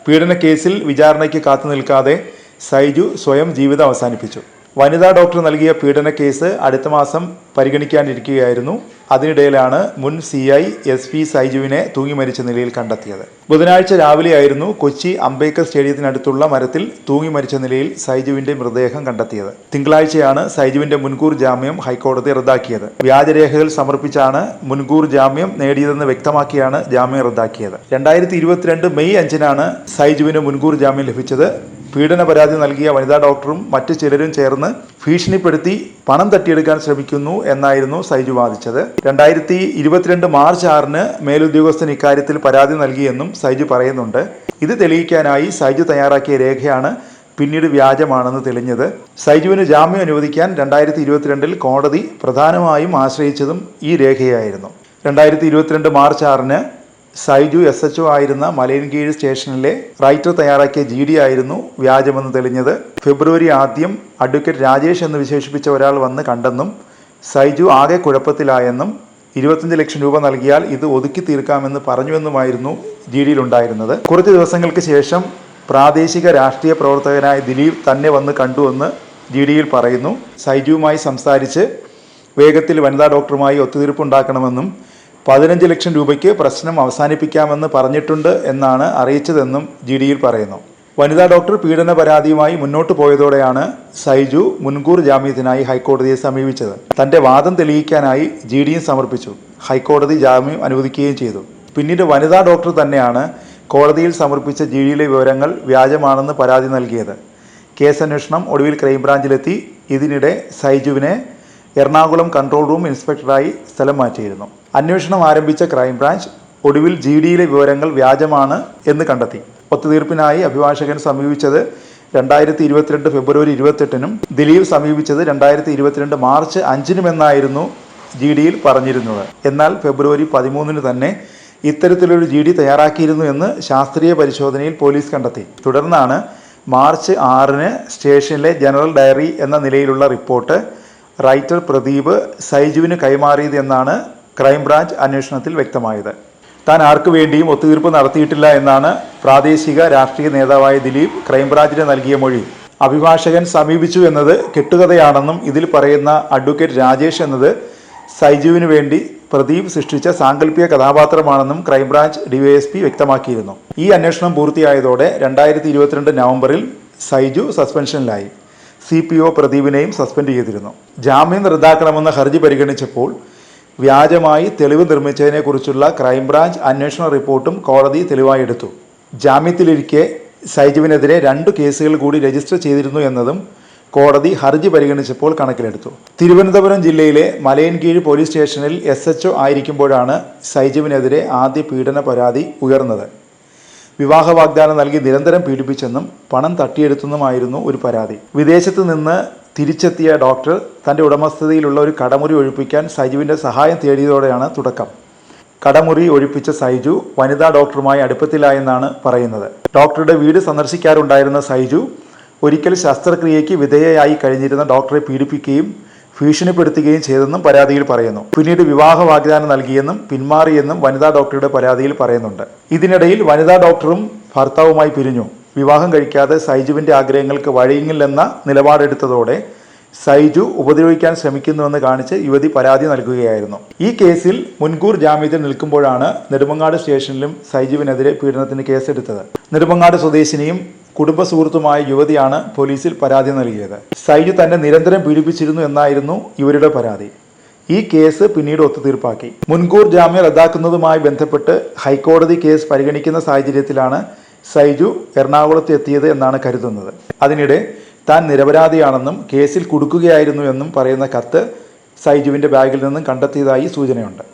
പീഡനക്കേസിൽ വിചാരണയ്ക്ക് കാത്തുനിൽക്കാതെ സൈജു സ്വയം ജീവിതം അവസാനിപ്പിച്ചു. വനിതാ ഡോക്ടർ നൽകിയ പീഡന കേസ് അടുത്ത മാസം പരിഗണിക്കാനിരിക്കുകയായിരുന്നു. അതിനിടയിലാണ് മുൻ CI SP സൈജുവിനെ തൂങ്ങി മരിച്ച നിലയിൽ കണ്ടെത്തിയത്. ബുധനാഴ്ച രാവിലെയായിരുന്നു കൊച്ചി അംബേദ്കർ സ്റ്റേഡിയത്തിനടുത്തുള്ള മരത്തിൽ തൂങ്ങി മരിച്ച നിലയിൽ സൈജുവിന്റെ മൃതദേഹം കണ്ടെത്തിയത്. തിങ്കളാഴ്ചയാണ് സൈജുവിന്റെ മുൻകൂർ ജാമ്യം ഹൈക്കോടതി റദ്ദാക്കിയത്. വ്യാജരേഖകൾ സമർപ്പിച്ചാണ് മുൻകൂർ ജാമ്യം നേടിയതെന്ന് വ്യക്തമാക്കിയാണ് ജാമ്യം റദ്ദാക്കിയത്. 2022 മെയ് 5-നാണ് സൈജുവിന് മുൻകൂർ ജാമ്യം ലഭിച്ചത്. പീഡന പരാതി നൽകിയ വനിതാ ഡോക്ടറും മറ്റു ചിലരും ചേർന്ന് ഭീഷണിപ്പെടുത്തി പണം തട്ടിയെടുക്കാൻ ശ്രമിക്കുന്നു എന്നായിരുന്നു സൈജു വാദിച്ചത്. 2022 മാർച്ച് 6-ന് മേലുദ്യോഗസ്ഥൻ ഇക്കാര്യത്തിൽ പരാതി നൽകിയെന്നും സൈജു പറയുന്നുണ്ട്. ഇത് തെളിയിക്കാനായി സൈജു തയ്യാറാക്കിയ രേഖയാണ് പിന്നീട് വ്യാജമാണെന്ന് തെളിഞ്ഞത്. സൈജുവിന് ജാമ്യം അനുവദിക്കാൻ 2022 കോടതി പ്രധാനമായും ആശ്രയിച്ചതും ഈ രേഖയായിരുന്നു. 2022 മാർച്ച് 6-ന് സൈജു SHO ആയിരുന്ന മലയൻകീഴ് സ്റ്റേഷനിലെ റൈറ്റർ തയ്യാറാക്കിയ GD ആയിരുന്നു വ്യാജമെന്ന് തെളിഞ്ഞത്. ഫെബ്രുവരി 1 അഡ്വക്കേറ്റ് രാജേഷ് എന്ന് വിശേഷിപ്പിച്ച ഒരാൾ വന്ന് കണ്ടെന്നും സൈജു ആകെ കുഴപ്പത്തിലായെന്നും 25 ലക്ഷം രൂപ നൽകിയാൽ ഇത് ഒതുക്കി തീർക്കാമെന്ന് പറഞ്ഞുവെന്നുമായിരുന്നു GDയിലുണ്ടായിരുന്നത്. കുറച്ച് ദിവസങ്ങൾക്ക് ശേഷം പ്രാദേശിക രാഷ്ട്രീയ പ്രവർത്തകനായ ദിലീപ് തന്നെ വന്ന് കണ്ടുവെന്ന് GDയിൽ പറയുന്നു. സൈജുവുമായി സംസാരിച്ച് വേഗത്തിൽ വനിതാ ഡോക്ടറുമായി ഒത്തുതീർപ്പുണ്ടാക്കണമെന്നും 15 ലക്ഷം രൂപയ്ക്ക് പ്രശ്നം അവസാനിപ്പിക്കാമെന്ന് പറഞ്ഞിട്ടുണ്ട് എന്നാണ് അറിയിച്ചതെന്നും GDയിൽ പറയുന്നു. വനിതാ ഡോക്ടർ പീഡന പരാതിയുമായി മുന്നോട്ട് പോയതോടെയാണ് സൈജു മുൻകൂർ ജാമ്യത്തിനായി ഹൈക്കോടതിയെ സമീപിച്ചത്. തന്റെ വാദം തെളിയിക്കാനായി GDയും സമർപ്പിച്ചു. ഹൈക്കോടതി ജാമ്യം അനുവദിക്കുകയും ചെയ്തു. പിന്നീട് വനിതാ ഡോക്ടർ തന്നെയാണ് കോടതിയിൽ സമർപ്പിച്ച GDയിലെ വിവരങ്ങൾ വ്യാജമാണെന്ന് പരാതി നൽകിയത്. കേസന്വേഷണം ഒടുവിൽ ക്രൈംബ്രാഞ്ചിലെത്തി. ഇതിനിടെ സൈജുവിനെ എറണാകുളം കൺട്രോൾ റൂം ഇൻസ്പെക്ടറായി സ്ഥലം മാറ്റിയിരുന്നു. അന്വേഷണം ആരംഭിച്ച ക്രൈംബ്രാഞ്ച് ഒടുവിൽ GDയിലെ വിവരങ്ങൾ വ്യാജമാണ് എന്ന് കണ്ടെത്തി. ഒത്തുതീർപ്പിനായി അഭിഭാഷകൻ സമീപിച്ചത് 2022 ഫെബ്രുവരി 28-നും ദിലീപ് സമീപിച്ചത് 2022 മാർച്ച് 5-നുമെന്നായിരുന്നു GDയിൽ പറഞ്ഞിരുന്നത്. എന്നാൽ ഫെബ്രുവരി 13-ന് തന്നെ ഇത്തരത്തിലൊരു GD തയ്യാറാക്കിയിരുന്നു എന്ന് ശാസ്ത്രീയ പരിശോധനയിൽ പോലീസ് കണ്ടെത്തി. തുടർന്നാണ് മാർച്ച് 6-ന് സ്റ്റേഷനിലെ ജനറൽ ഡയറി എന്ന നിലയിലുള്ള റിപ്പോർട്ട് റൈറ്റർ പ്രദീപ് സൈജുവിന് കൈമാറിയത് എന്നാണ് ക്രൈംബ്രാഞ്ച് അന്വേഷണത്തിൽ വ്യക്തമായത്. താൻ ആർക്കു വേണ്ടിയും ഒത്തുതീർപ്പ് നടത്തിയിട്ടില്ല എന്നാണ് പ്രാദേശിക രാഷ്ട്രീയ നേതാവായ ദിലീപ് ക്രൈംബ്രാഞ്ചിന് നൽകിയ മൊഴി. അഭിഭാഷകൻ സമീപിച്ചു എന്നത് കെട്ടുകഥയാണെന്നും ഇതിൽ പറയുന്ന അഡ്വക്കേറ്റ് രാജേഷ് എന്നത് സൈജുവിന് വേണ്ടി പ്രദീപ് സൃഷ്ടിച്ച സാങ്കല്പിക കഥാപാത്രമാണെന്നും ക്രൈംബ്രാഞ്ച് DYSP വ്യക്തമാക്കിയിരുന്നു. ഈ അന്വേഷണം പൂർത്തിയായതോടെ 2022 നവംബറിൽ സൈജു സസ്പെൻഷനിലായി. CPO പ്രദീപിനെയും സസ്പെൻഡ് ചെയ്തിരുന്നു. ജാമ്യം റദ്ദാക്കണമെന്ന ഹർജി പരിഗണിച്ചപ്പോൾ വ്യാജമായി തെളിവ് നിർമ്മിച്ചതിനെക്കുറിച്ചുള്ള ക്രൈംബ്രാഞ്ച് അന്വേഷണ റിപ്പോർട്ടും കോടതി തെളിവായി എടുത്തു. ജാമ്യത്തിലിരിക്കെ സൈജുവിനെതിരെ 2 കേസുകൾ കൂടി രജിസ്റ്റർ ചെയ്തിരുന്നു എന്നതും കോടതി ഹർജി പരിഗണിച്ചപ്പോൾ കണക്കിലെടുത്തു. തിരുവനന്തപുരം ജില്ലയിലെ മലയൻകീഴ് പോലീസ് സ്റ്റേഷനിൽ SHO ആയിരിക്കുമ്പോഴാണ് സൈജുവിനെതിരെ ആദ്യ പീഡന പരാതി ഉയർന്നത്. വിവാഹ വാഗ്ദാനം നൽകി നിരന്തരം പീഡിപ്പിച്ചെന്നും പണം തട്ടിയെടുത്തെന്നുമായിരുന്നു ഒരു പരാതി. വിദേശത്ത് നിന്ന് തിരിച്ചെത്തിയ ഡോക്ടർ തൻ്റെ ഉടമസ്ഥതയിലുള്ള ഒരു കടമുറി ഒഴിപ്പിക്കാൻ സൈജുവിൻ്റെ സഹായം തേടിയതോടെയാണ് തുടക്കം. കടമുറി ഒഴിപ്പിച്ച സൈജു വനിതാ ഡോക്ടറുമായി അടുപ്പത്തിലായെന്നാണ് പറയുന്നത്. ഡോക്ടറുടെ വീട് സന്ദർശിക്കാറുണ്ടായിരുന്ന സൈജു ഒരിക്കൽ ശസ്ത്രക്രിയയ്ക്ക് വിധേയയായി കഴിഞ്ഞിരുന്ന ഡോക്ടറെ പീഡിപ്പിക്കുകയും ഭീഷണിപ്പെടുത്തുകയും ചെയ്തെന്നും പരാതിയിൽ പറയുന്നു. പിന്നീട് വിവാഹ വാഗ്ദാനം നൽകിയെന്നും പിന്മാറിയെന്നും വനിതാ ഡോക്ടറുടെ പരാതിയിൽ പറയുന്നുണ്ട്. ഇതിനിടയിൽ വനിതാ ഡോക്ടറും ഭർത്താവുമായി പിരിഞ്ഞു. വിവാഹം കഴിക്കാതെ സൈജുവിൻ്റെ ആഗ്രഹങ്ങൾക്ക് വഴങ്ങില്ലെന്ന നിലപാടെടുത്തതോടെ സൈജു ഉപദ്രവിക്കാൻ ശ്രമിക്കുന്നുവെന്ന് കാണിച്ച് യുവതി പരാതി നൽകുകയായിരുന്നു. ഈ കേസിൽ മുൻകൂർ ജാമ്യത്തിൽ നിൽക്കുമ്പോഴാണ് നെടുമങ്ങാട് സ്റ്റേഷനിലും സൈജുവിനെതിരെ പീഡനത്തിന് കേസെടുത്തത്. നെടുമങ്ങാട് സ്വദേശിനിയും കുടുംബ സുഹൃത്തുമായ യുവതിയാണ് പോലീസിൽ പരാതി നൽകിയത്. സൈജു തന്നെ നിരന്തരം പീഡിപ്പിച്ചിരുന്നു എന്നായിരുന്നു ഇവരുടെ പരാതി. ഈ കേസ് പിന്നീട് ഒത്തുതീർപ്പാക്കി. മുൻകൂർ ജാമ്യം റദ്ദാക്കുന്നതുമായി ബന്ധപ്പെട്ട് ഹൈക്കോടതി കേസ് പരിഗണിക്കുന്ന സാഹചര്യത്തിലാണ് സൈജു എറണാകുളത്ത് എത്തിയത് എന്നാണ് കരുതുന്നത്. അതിനിടെ താൻ നിരപരാധിയാണെന്നും കേസിൽ കുടുക്കുകയായിരുന്നു എന്നും പറയുന്ന കത്ത് സൈജുവിൻ്റെ ബാഗിൽ നിന്നും കണ്ടെത്തിയതായി സൂചനയുണ്ട്.